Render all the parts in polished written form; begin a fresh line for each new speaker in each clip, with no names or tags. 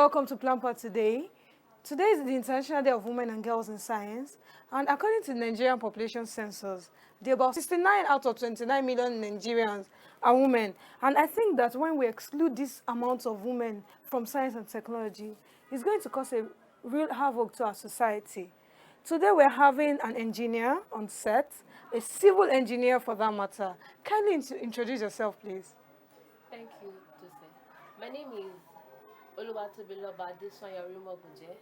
welcome to Plampa today. Today is the International Day of Women and Girls in Science, and according to the Nigerian population census, there are about 69 out of 29 million Nigerians are women. And I think that when we exclude this amount of women from science and technology, it's going to cause a real havoc to our society. Today we're having an engineer on set, a civil engineer for that matter. Kindly introduce yourself, please.
Thank you, Jose. My name is Oluwatobiloba Adesoyarimogunje.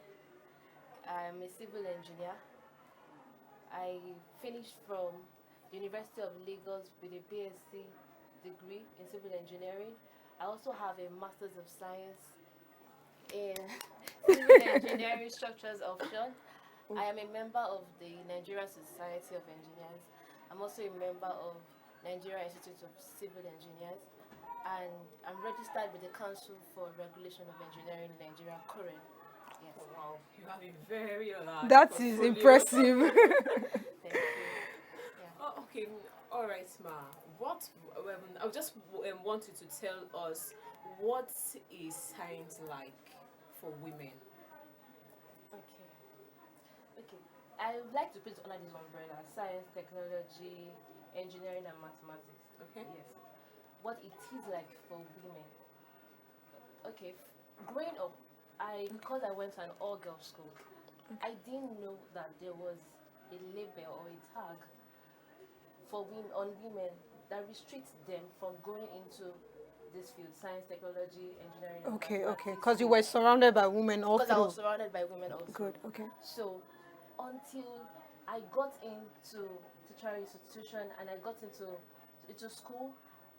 I'm a civil engineer. I finished from the University of Lagos with a BSc degree in civil engineering. I also have a Masters of Science in civil engineering structures option. I am a member of the Nigerian Society of Engineers. I'm also a member of Nigeria Institute of Civil Engineers, and I'm registered with the Council for Regulation of Engineering in Nigeria, COREN. Yes.
Wow, you have a very large
That is
portfolio.
impressive.
Thank you. Yeah.
Oh, okay, all right, Ma. What I just want you to tell us, what is science like for women?
Okay. I would like to put it under this umbrella: science, technology, engineering, and mathematics.
Okay.
Yes. What it is like for women. Okay. Growing up, because I went to an all-girls school, I didn't know that there was a label or a tag for women on women that restricts them from going into this field: science, technology, engineering. And
Okay,
mathematics
because you
field.
were surrounded by women all
Because I
through.
was surrounded by women also.
Good, okay.
So until I got into tertiary institution and I got into school,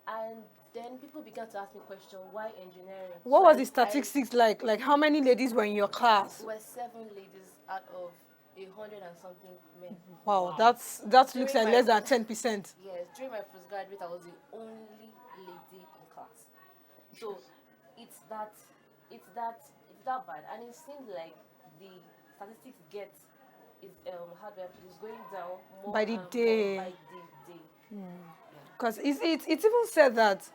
and then people began to ask me questions: why engineering?
What
So
was the statistics like? Like how many ladies were in your class?
Were 7 ladies out of 100 and something men.
Wow,
Wow.
that looks
During
like
my-
less than 10%.
Yes, during my postgraduate, I was the only lady in class. So it's that bad, and it seems like the statistics is going down more
By the
and more
day.
by the day.
Because it's even said that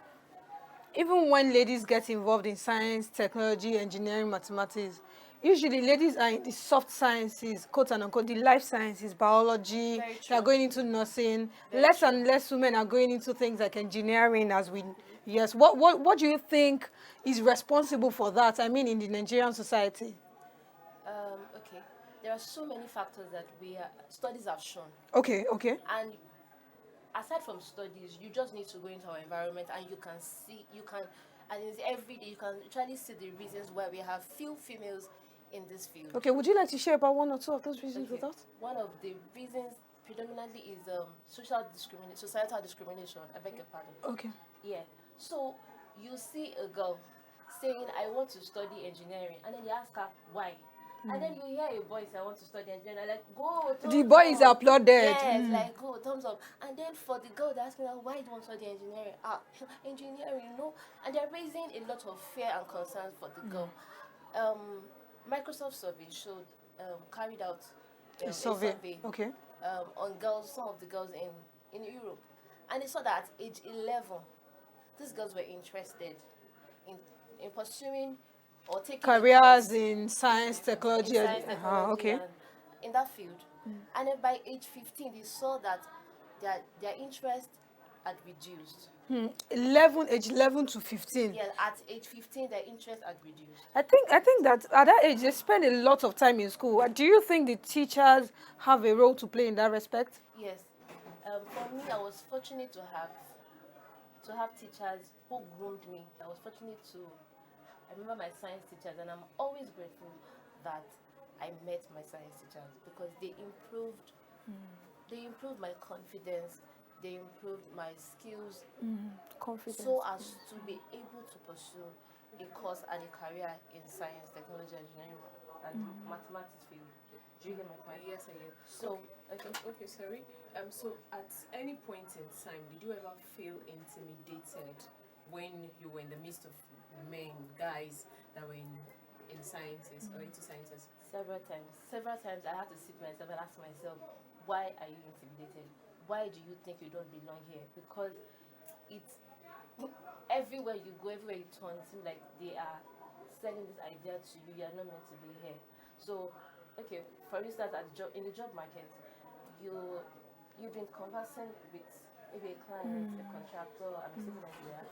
even when ladies get involved in science, technology, engineering, mathematics, usually ladies are in the soft sciences, quote and unquote, the life sciences, biology,
Very
they are
true.
going into nursing.
Very
Less
true.
and less women are going into things like engineering yes. What do you think is responsible for that? I mean, in the Nigerian society?
Okay, there are so many factors that studies have shown,
Okay.
and aside from studies, you just need to go into our environment and and it's every day you can actually see the reasons why we have few females in this field.
Okay, would you like to share about one or two of those reasons
Okay.
with us?
One of the reasons predominantly is societal discrimination. I beg your pardon.
Okay.
Yeah. So you see a girl saying, "I want to study engineering," and then you ask her why. And then you hear a boy say, "I want to study engineering," like, go,
The
thumbs
boy is
up.
applauded.
Yes, like, go, thumbs up. And then for the girl that's asking her, "Why do you want to study engineering?" Engineering, and they're raising a lot of fear and concerns for the girl. Microsoft survey carried out
A survey. Okay.
On girls, some of the girls in Europe, and they saw that at age 11, these girls were interested in pursuing or taking a
Careers
course
in science, technology.
in science, technology,
Okay.
and in that field. And then by age 15, they saw that their interest had reduced.
Age 11 to 15.
Yeah, at age 15, their interest had reduced.
I think that at that age they spend a lot of time in school. Do you think the teachers have a role to play in that respect?
Yes. For me, I was fortunate to have teachers who groomed me. I remember my science teachers, and I'm always grateful that I met my science teachers because they improved my confidence, they improved my skills,
Confidence.
so as to be able to pursue a course and a career in science, technology, engineering, and mathematics field. Do you get my point?
Yes, I am.
So,
Okay, sorry. So at any point in time, did you ever feel intimidated when you were in the midst of men, guys that were in sciences or into sciences?
several times I had to sit myself and ask myself, why are you intimidated? Why do you think you don't belong here? Because it's everywhere you go, everywhere you turn, it seems like they are selling this idea to you, you're not meant to be here. So, okay, for instance, at job in the job market, you've been conversing with maybe a client, a contractor, a civil engineer,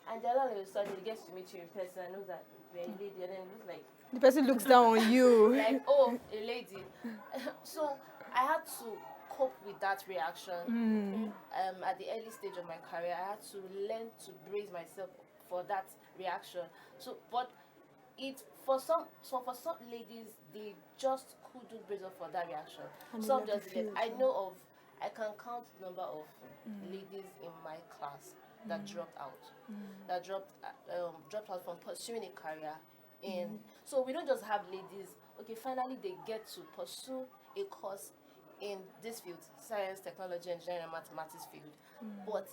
and then all of a sudden he gets to meet you in person and knows that you're a lady, and then it looks like
The person looks down on you.
like, oh, a lady. So I had to cope with that reaction. At the early stage of my career, I had to learn to brace myself for that reaction. So, but for some ladies, they just couldn't brace up for that reaction.
And they
Some
let you
just
feel
didn't.
it,
I can count the number of ladies in my class that dropped out, dropped out from pursuing a career. So we don't just have ladies. Okay, finally they get to pursue a course in this field, science, technology, engineering, and mathematics field. But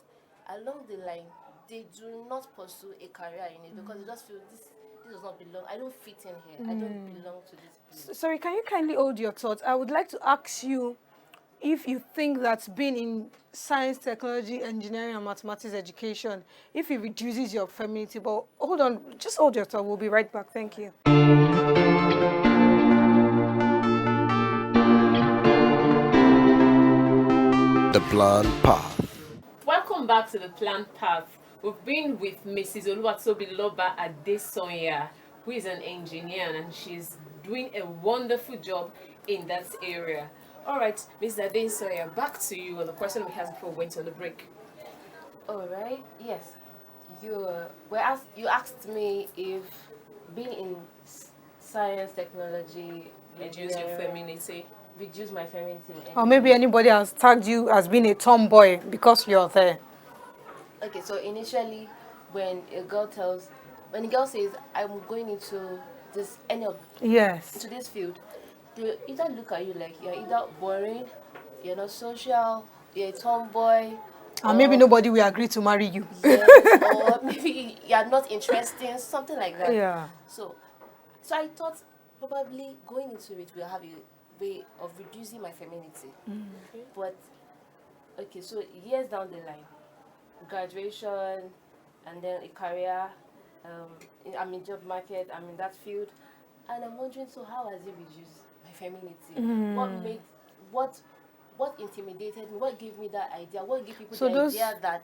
along the line, they do not pursue a career in it because they just feel this does not belong. I don't fit in here. I don't belong to this place.
Sorry, can you kindly hold your thoughts? I would like to ask you if you think that being in science, technology, engineering, and mathematics education, if it reduces your femininity. But hold on, just hold your thought. We'll be right back. Thank you.
The Planned Path.
Welcome back to the Planned Path. We've been with Mrs. Oluwatobiloba Adesonya, who is an engineer, and she's doing a wonderful job in that area. All right, Mrs. Adesonya, back to you on the question we had before we went on the break.
All right. Yes. You asked me if being in science, technology,
Reduce your
engineering,
femininity.
reduce my femininity. in
Or
any
maybe
way.
anybody has tagged you as being a tomboy because you're there.
Okay, so initially, when a girl says I'm going into
Yes.
into this field, they either look at you like you're either boring, you're not social, you're a tomboy,
And maybe
or-
nobody will agree to marry you.
yes, or maybe you're not interesting, something like that.
Yeah.
So I thought probably going into it will have a way of reducing my femininity. But okay, so years down the line, graduation, and then a career. I'm in job market. I'm in that field, and I'm wondering, so how has it reduced my femininity? What intimidated me? What gave me that idea? What gave people
So
the
those-
idea that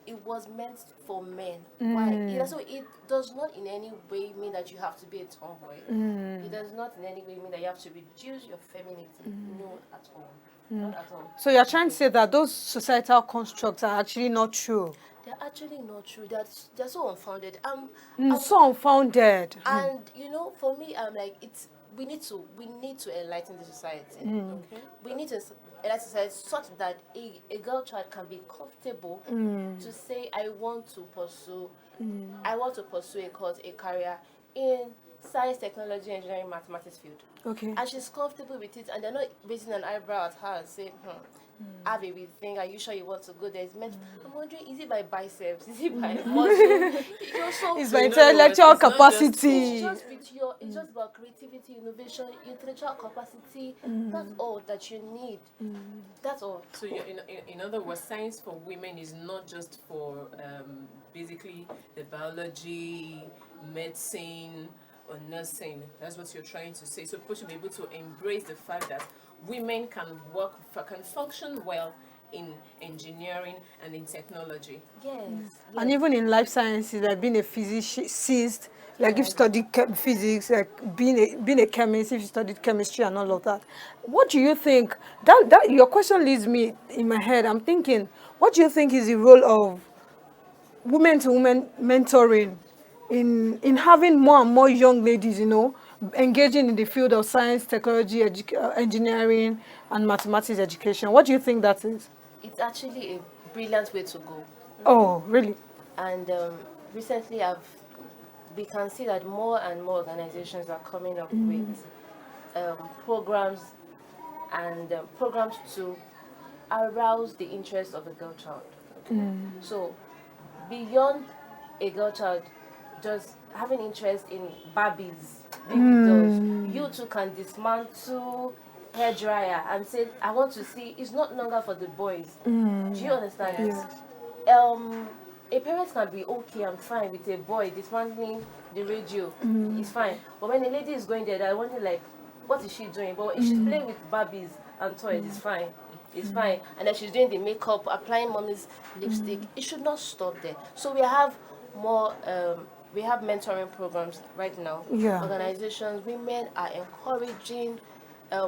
it was meant for men? Why? So it does not in any way mean that you have to be a tomboy. It does not in any way mean that you have to reduce your femininity. No, at all. Not at all.
So you're trying to say that those societal constructs are actually not true.
They're actually not true. They're so unfounded.
So unfounded.
And for me, I'm like we need to enlighten the society.
Okay.
We need to enlighten society such that a girl child can be comfortable to say I want to pursue a course, a career in science, technology, engineering, mathematics field.
Okay.
And she's comfortable with it, and they're not raising an eyebrow at her and saying, have a wee thing, are you sure you want to go there? It's meant. I'm wondering, is it by biceps? Is it by muscle?
It's
So
by
you know what?
intellectual
It's not just
capacity.
It's just about creativity, innovation, intellectual capacity. That's all that you need. That's all.
So in other words, science for women is not just for basically the biology, medicine, or nursing. That's what you're trying to say. So people should be able to embrace the fact that women can function well in engineering and in technology.
Yes.
And even in life sciences, like being a physicist, like if you studied physics, like being a chemist, if you studied chemistry and all of that. What do you think? That your question leads me in my head. I'm thinking, what do you think is the role of women to women mentoring in having more and more young ladies, engaging in the field of science, technology, engineering, and mathematics education? What do you think that is?
It's actually a brilliant way to go.
Oh, really?
And recently, we can see that more and more organizations are coming up with programs to arouse the interest of a girl child. So, beyond a girl child just having interest in Barbies, baby dolls, you too can dismantle hair dryer and say, I want to see. It's not longer for the boys. Do you understand?
Yes.
a parent can be okay, I'm fine with a boy dismantling the radio, it's fine. But when a lady is going there, they're wondering like, what is she doing? But if she's playing with Barbies and toys, it's fine. It's fine. And then she's doing the makeup, applying mommy's lipstick. It should not stop there. So we have more, we have mentoring programs right now.
Yeah.
Organizations, women are encouraging.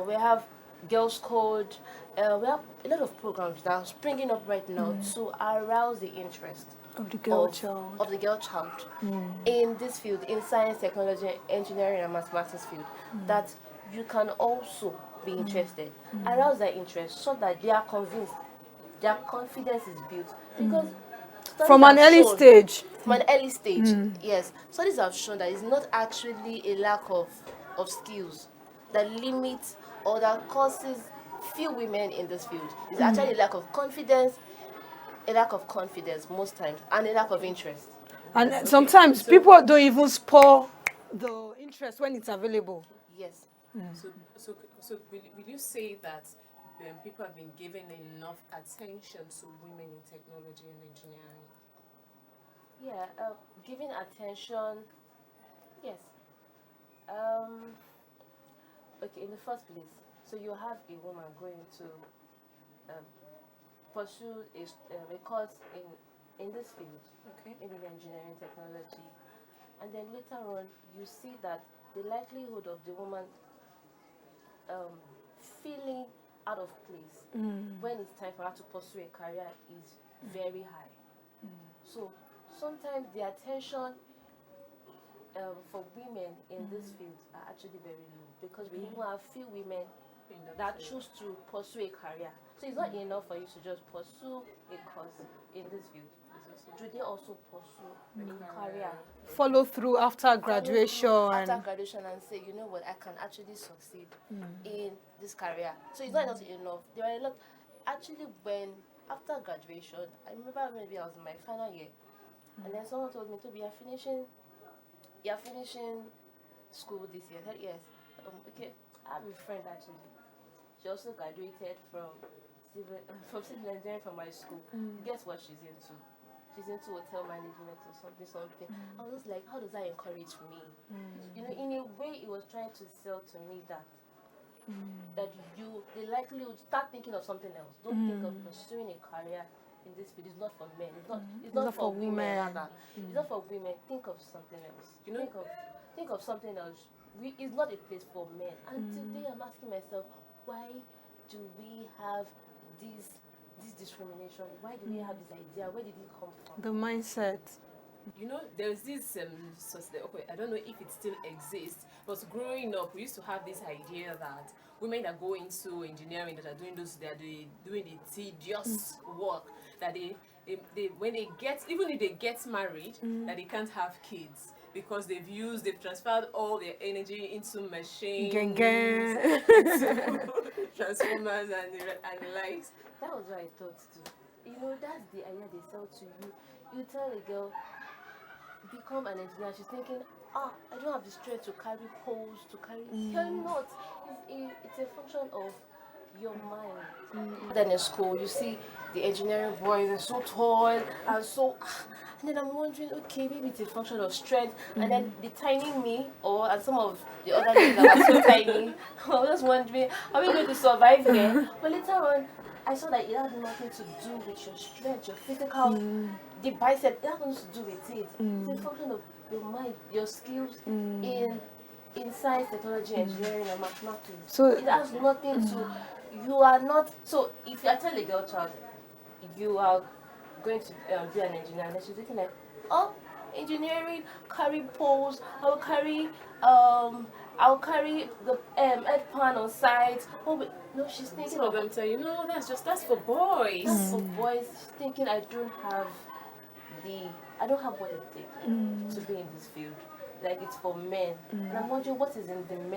We have Girls Code. We have a lot of programs that are springing up right now to arouse the interest
Of the girl child.
of the girl child in this field, in science, technology, engineering, and mathematics field, that you can also be interested. Arouse their interest so that they are convinced, their confidence is built. Because studies
From an
have
early
shown-
stage.
From an early stage, yes. Studies have shown that it's not actually a lack of skills that limits or that causes few women in this field. It's actually a lack of confidence, most times, and a lack of interest.
And sometimes people don't even spoil the interest when it's available.
Yes.
So will you say that people have been given enough attention to women in technology and engineering?
Yeah, giving attention, yes. Okay, in the first place, so you have a woman going to pursue a course in this field,
Okay.
maybe in engineering technology, and then later on you see that the likelihood of the woman feeling out of place when it's time for her to pursue a career is very high. So sometimes the attention for women in this field are actually very low, because we even have few women
In
that
field.
choose to pursue a career. So it's not enough for you to just pursue a course in this field. Do they also pursue a career?
Follow through after graduation.
After graduation, and say, you know what, I can actually succeed in this career. So it's not enough. There are a lot. Actually, when after graduation, I remember maybe I was in my final year, and then someone told me, Toby, you're finishing school this year. I said, yes. Okay, I have a friend actually. She also graduated from civil engineering from my school. Guess what she's into? She's into hotel management or something. I was just like, how does that encourage me? You know, in a way, it was trying to sell to me that the likelihood, start thinking of something else. Don't think of pursuing a career in this field. It's not for men. It's not for women. Rather. It's not for women. Think of something else.
You know-
think of something else. It's not a place for men. And today I'm asking myself, why do we have this discrimination? Why do we have this idea? Where did it come from?
The mindset.
You know, there's this okay, I don't know if it still exists, but growing up, we used to have this idea that women that go into engineering, that are doing doing the tedious work, that they when they get, even if they get married, that they can't have kids because they've transferred all their energy into machines,
Gang, gang.
into transformers and the likes.
That was what I thought too. You know, that's the idea they sell to you. You tell a girl, become an engineer. She's thinking, I don't have the strength to carry poles, to carry. You're not. It's a function of your mind. Then in school, you see the engineering boys are so tall and so. And then I'm wondering, okay, maybe it's a function of strength. And then the tiny me, and some of the other ladies that were so tiny, I was just wondering, are we going to survive here? But later on, I saw that it had nothing to do with your strength, your physical, the bicep. It has nothing to do with it. It's a function of your mind, your skills in science, technology, engineering, and mathematics.
So-
it has nothing to. You are not. So if you tell a girl child, you are going to be an engineer, and she's thinking like, engineering, carry poles. I'll carry the head pan on site. No, she's thinking
Some of them tell you, no, that's for boys.
that's for boys. She's thinking I don't have what it takes to be in this field. Like it's for men. And I'm wondering what is in the men